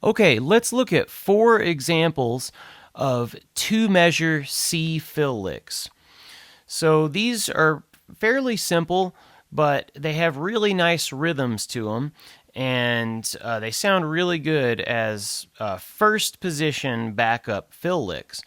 Okay, let's look at 4 examples of 2-measure C fill licks. So these are fairly simple, but they have really nice rhythms to them, and they sound really good as first position backup fill licks.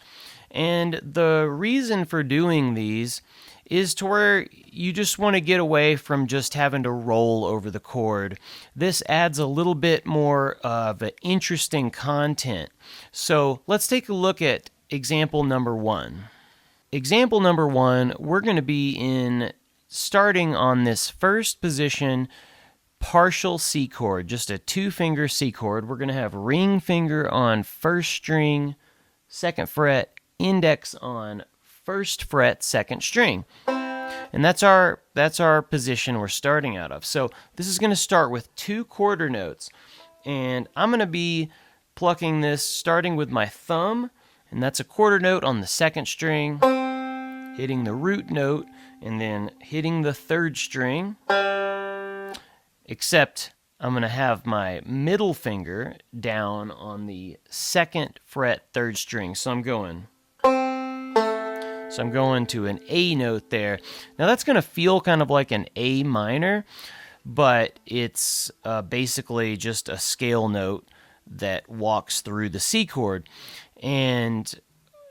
And the reason for doing these is to where you just want to get away from just having to roll over the chord. This adds a little bit more of an interesting content. So let's take a look at example number 1. Example number 1, we're going to be starting on this first position partial C chord, just a 2-finger C chord. We're going to have ring finger on first string, 2nd fret, index on 1st fret, 2nd string. And that's our position we're starting out of. So this is going to start with 2 quarter notes. And I'm going to be plucking this starting with my thumb, and that's a quarter note on the 2nd string, hitting the root note, and then hitting the 3rd string. Except I'm going to have my middle finger down on the 2nd fret, 3rd string. So I'm going to an A note there. Now that's going to feel kind of like an A minor, but it's basically just a scale note that walks through the C chord. And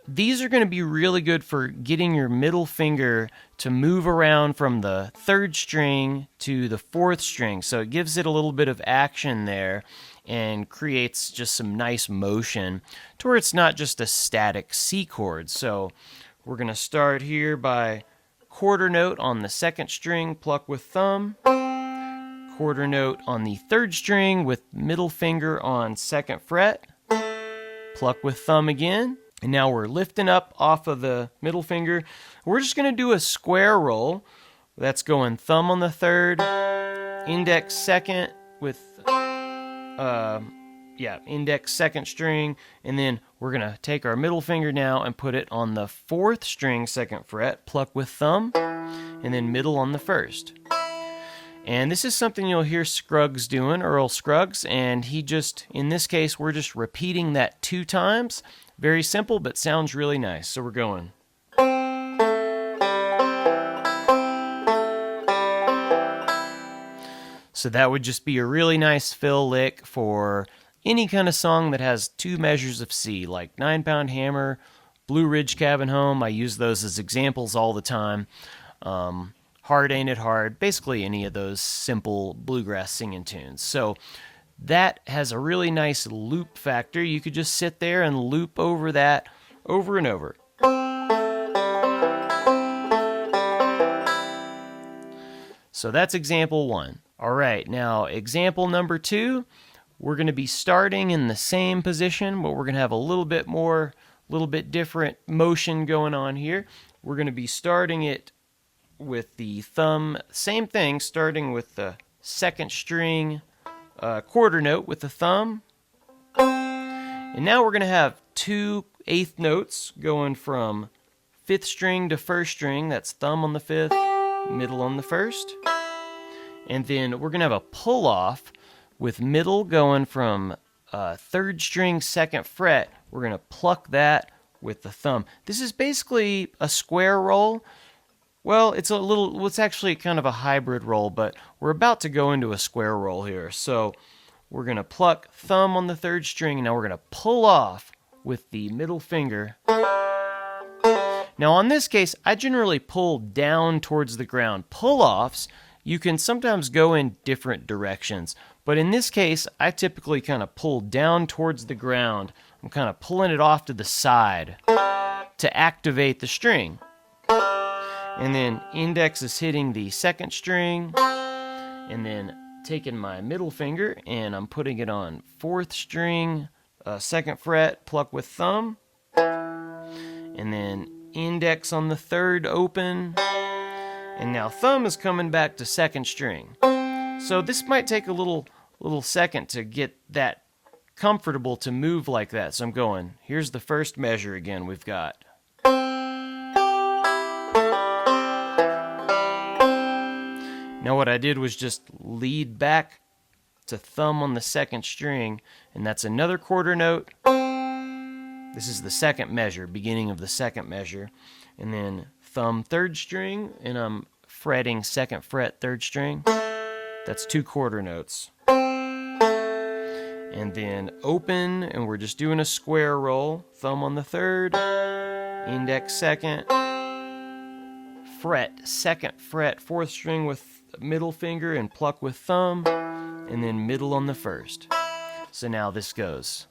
these are going to be really good for getting your middle finger to move around from the 3rd string to the 4th string. So it gives it a little bit of action there and creates just some nice motion to where it's not just a static C chord. So we're going to start here by quarter note on the 2nd string, pluck with thumb. Quarter note on the 3rd string with middle finger on 2nd fret. Pluck with thumb again. And now we're lifting up off of the middle finger. We're just going to do a square roll. That's going thumb on the 3rd, index 2nd with, index 2nd string. And then we're going to take our middle finger now and put it on the 4th string, 2nd fret, pluck with thumb, and then middle on the 1st. And this is something you'll hear Scruggs doing, Earl Scruggs, and in this case, we're just repeating that 2 times. Very simple, but sounds really nice. So we're going. So that would just be a really nice fill lick for any kind of song that has 2 measures of C, like 9-Pound Hammer, Blue Ridge Cabin Home. I use those as examples all the time. Hard Ain't It Hard, basically any of those simple bluegrass singing tunes. So that has a really nice loop factor. You could just sit there and loop over that over and over. So that's example 1. All right, now example number 2, we're going to be starting in the same position, but we're going to have a little bit different motion going on here. We're going to be starting it with the thumb, same thing, starting with the 2nd string quarter note with the thumb. And now we're going to have 2 eighth notes going from 5th string to 1st string. That's thumb on the 5th, middle on the 1st. And then we're going to have a pull off with middle going from 3rd string, 2nd fret. We're going to pluck that with the thumb. This is basically a square roll. Well, it's actually kind of a hybrid roll, but we're about to go into a square roll here. So we're going to pluck thumb on the 3rd string, and now we're going to pull off with the middle finger. Now on this case, I generally pull down towards the ground. Pull-offs, you can sometimes go in different directions, but in this case, I typically kind of pull down towards the ground. I'm kind of pulling it off to the side to activate the string. And then index is hitting the 2nd string, and then taking my middle finger and I'm putting it on 4th string, 2nd fret, pluck with thumb, and then index on the 3rd open, and now thumb is coming back to 2nd string. So this might take a little second to get that comfortable to move like that. So I'm going, here's the first measure again we've got. Now what I did was just lead back to thumb on the second string, and that's another quarter note. This is the second measure, beginning of the second measure. And then thumb third string, and I'm fretting second fret third string. That's 2 quarter notes. And then open, and we're just doing a square roll. Thumb on the third, index second, fret second fret fourth string with middle finger and pluck with thumb, and then middle on the first. So now this goes.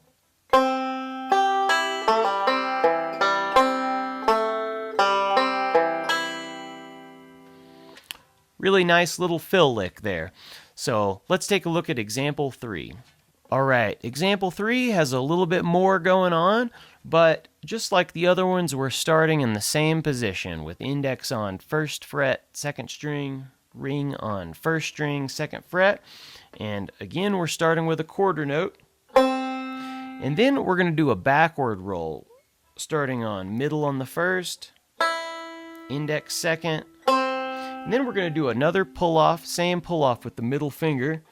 Really nice little fill lick there. So let's take a look at example 3. All right, example 3 has a little bit more going on, but just like the other ones, we're starting in the same position with index on first fret, second string, ring on first string, second fret, and again, we're starting with a quarter note. And then we're going to do a backward roll, starting on middle on the first, index second, and then we're going to do another pull off, same pull off with the middle finger,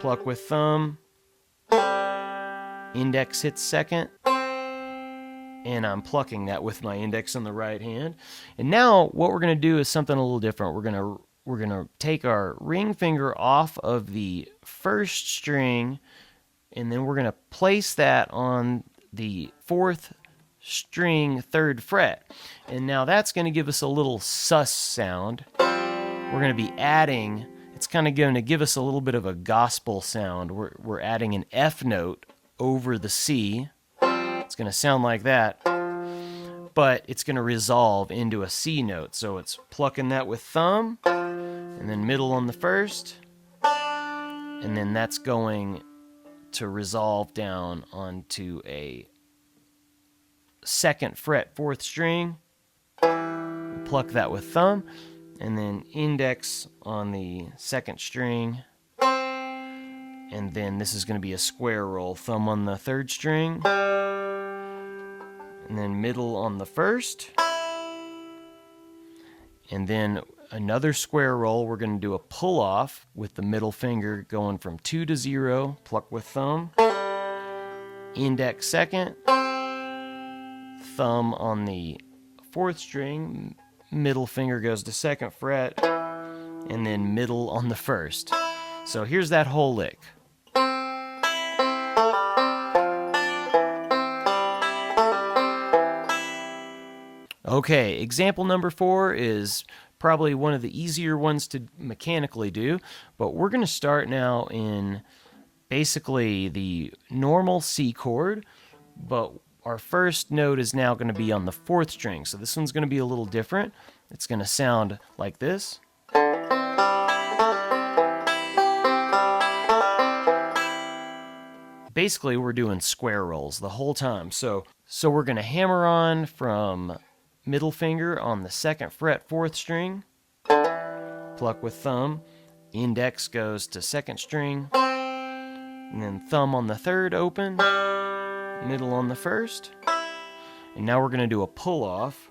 pluck with thumb, index hits second, and I'm plucking that with my index on the right hand. And now what we're going to do is something a little different. We're going to take our ring finger off of the first string, and then we're going to place that on the fourth string third fret. And now that's going to give us a little sus sound. We're going to be adding, it's kind of going to give us a little bit of a gospel sound. We're adding an F note over the C. It's going to sound like that, but it's going to resolve into a C note. So it's plucking that with thumb, and then middle on the first, and then that's going to resolve down onto a second fret fourth string, pluck that with thumb, and then index on the second string, and then this is going to be a square roll, thumb on the third string, and then middle on the first, and then another square roll. We're going to do a pull off with the middle finger going from 2 to 0, pluck with thumb, index second, thumb on the fourth string, middle finger goes to second fret, and then middle on the first. So here's that whole lick. Okay, example number 4 is probably one of the easier ones to mechanically do, but we're going to start now in basically the normal C chord, but our first note is now going to be on the fourth string, so this one's going to be a little different. It's going to sound like this. Basically, we're doing square rolls the whole time. So we're going to hammer on from middle finger on the second fret fourth string, pluck with thumb, index goes to second string, and then thumb on the third open, middle on the first, and now we're going to do a pull off.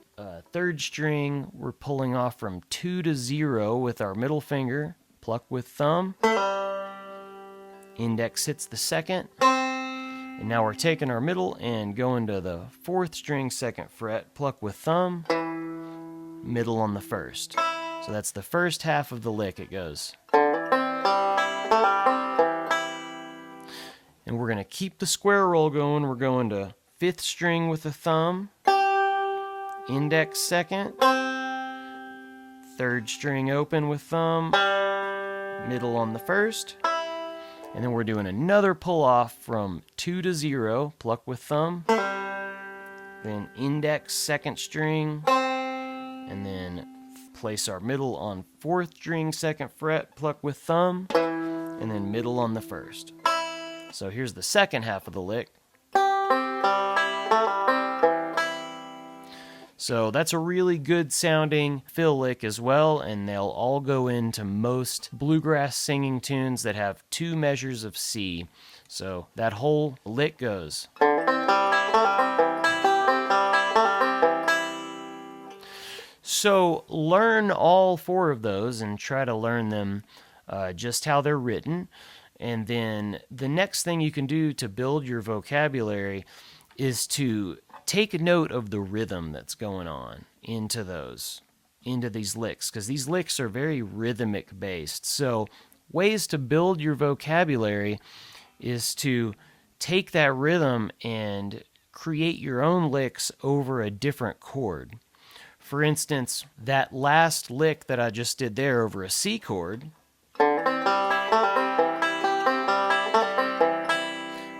Third string, we're pulling off from 2 to 0 with our middle finger, pluck with thumb, index hits the second, and now we're taking our middle and going to the fourth string second fret, pluck with thumb, middle on the first. So that's the first half of the lick. It goes. And we're going to keep the square roll going. We're going to fifth string with the thumb, index second, third string open with thumb, middle on the first, and then we're doing another pull off from 2 to 0, pluck with thumb, then index second string, and then place our middle on fourth string second fret, pluck with thumb, and then middle on the first. So here's the second half of the lick. So that's a really good sounding fill lick as well, and they'll all go into most bluegrass singing tunes that have 2 measures of C. So that whole lick goes. So learn all 4 of those and try to learn them just how they're written. And then the next thing you can do to build your vocabulary is to take a note of the rhythm that's going on into these licks, because these licks are very rhythmic based. So ways to build your vocabulary is to take that rhythm and create your own licks over a different chord. For instance, that last lick that I just did there over a C chord,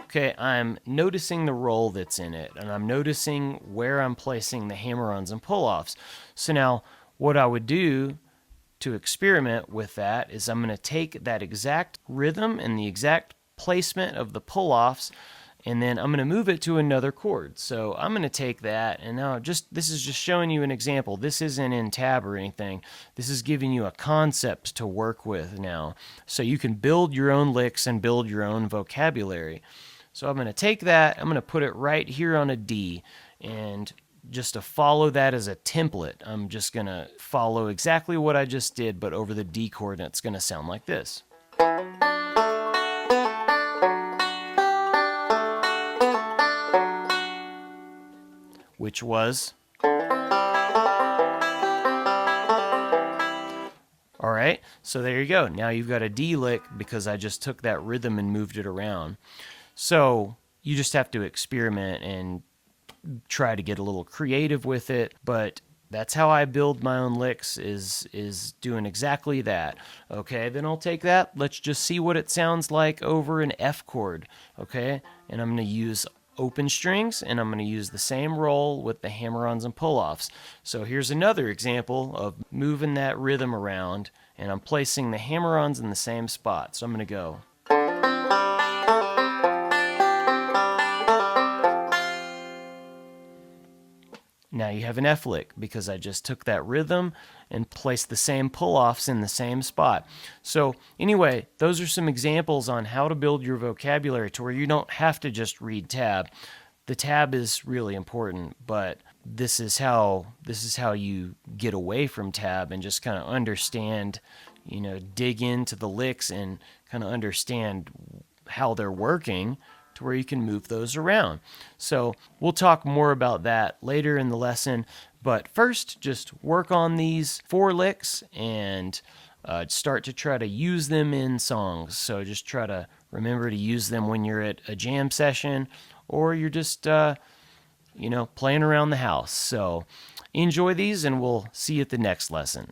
okay, I'm noticing the roll that's in it, and I'm noticing where I'm placing the hammer-ons and pull-offs. So now what I would do to experiment with that is I'm going to take that exact rhythm and the exact placement of the pull-offs, and then I'm going to move it to another chord. So I'm going to take that, and now this is just showing you an example. This isn't in tab or anything. This is giving you a concept to work with now, so you can build your own licks and build your own vocabulary. So I'm going to take that, I'm going to put it right here on a D, and just to follow that as a template, I'm just going to follow exactly what I just did, but over the D chord, and it's going to sound like this. Which was... All right, so there you go. Now you've got a D lick because I just took that rhythm and moved it around. So you just have to experiment and try to get a little creative with it, but that's how I build my own licks, is doing exactly that. Okay, then I'll take that. Let's just see what it sounds like over an F chord. Okay, and I'm going to use open strings, and I'm going to use the same roll with the hammer-ons and pull-offs. So here's another example of moving that rhythm around, and I'm placing the hammer-ons in the same spot. So I'm going to go. Now you have an F lick because I just took that rhythm and placed the same pull-offs in the same spot. So anyway, those are some examples on how to build your vocabulary to where you don't have to just read tab. The tab is really important, but this is how you get away from tab and just kind of understand, dig into the licks and kind of understand how they're working, to where you can move those around. So we'll talk more about that later in the lesson, but first just work on these 4 licks and start to try to use them in songs. So just try to remember to use them when you're at a jam session or you're just playing around the house. So enjoy these, and we'll see you at the next lesson.